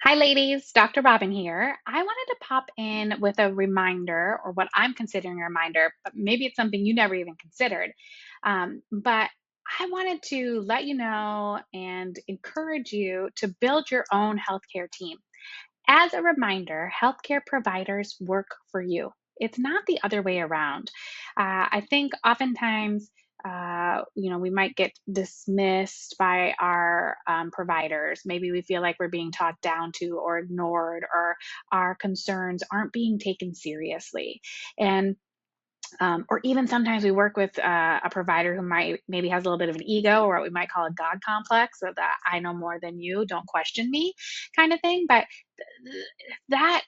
Hi, ladies. Dr. Robin here. I wanted to pop in with a reminder, or what I'm considering a reminder, but maybe it's something you never even considered. But I wanted to let you know and encourage you to build your own healthcare team. As a reminder, healthcare providers work for you. It's not the other way around. I think oftentimes, we might get dismissed by our providers. Maybe we feel like we're being talked down to or ignored, or our concerns aren't being taken seriously. And or even sometimes we work with a provider who might maybe has a little bit of an ego, or what we might call a God complex, so that I know more than you, don't question me kind of thing. But that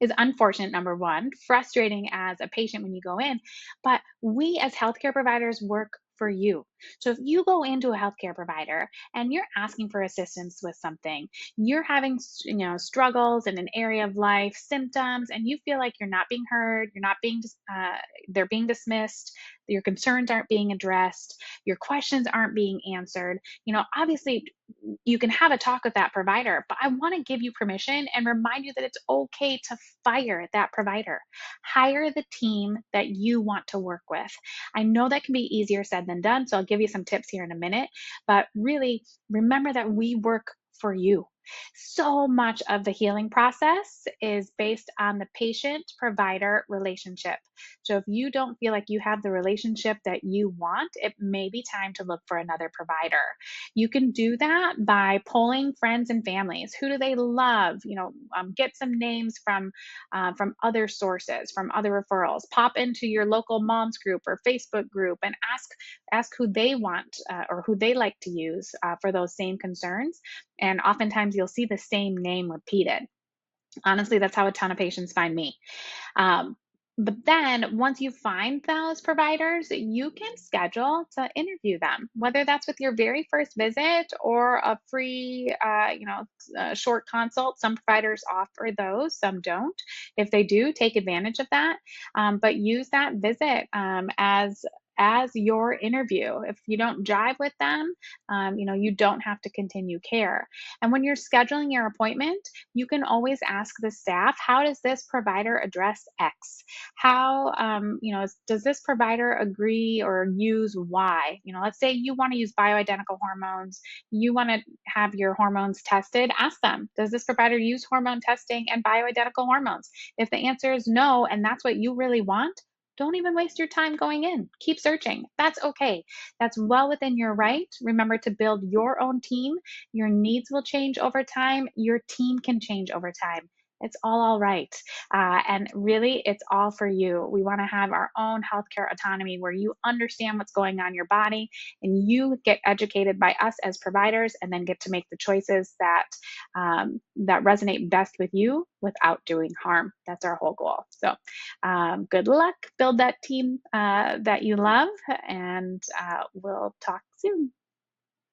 is unfortunate, number one, frustrating as a patient when you go in. But we as healthcare providers work for you. So if you go into a healthcare provider and you're asking for assistance with something, you're having struggles in an area of life, symptoms, and you feel like you're not being heard, you're not being they're being dismissed, your concerns aren't being addressed, your questions aren't being answered, obviously you can have a talk with that provider, but I want to give you permission and remind you that it's okay to fire that provider. Hire the team that you want to work with. I know that can be easier said than done, so I'll give you some tips here in a minute, but really remember that we work for you. So much of the healing process is based on the patient provider relationship. So if you don't feel like you have the relationship that you want, it may be time to look for another provider. You can do that by polling friends and families. Who do they love? Get some names from other sources, from other referrals. Pop into your local moms group or Facebook group and ask who they want, or who they like to use for those same concerns. And oftentimes you'll see the same name repeated. Honestly, that's how a ton of patients find me. Um, but then once you find those providers, you can schedule to interview them, whether that's with your very first visit or a free, short consult. Some providers offer those, some don't. If they do, take advantage of that. But use that visit as your interview. If you don't jive with them, you don't have to continue care. And when you're scheduling your appointment, you can always ask the staff, how does this provider address X? How, does this provider agree or use Y? Let's say you want to use bioidentical hormones, you want to have your hormones tested, ask them, does this provider use hormone testing and bioidentical hormones? If the answer is no, and that's what you really want, don't even waste your time going in. Keep searching. That's okay. That's well within your right. Remember to build your own team. Your needs will change over time. Your team can change over time. It's all right. And really, it's all for you. We want to have our own healthcare autonomy where you understand what's going on in your body and you get educated by us as providers and then get to make the choices that resonate best with you without doing harm. That's our whole goal. So, good luck. Build that team that you love, and we'll talk soon.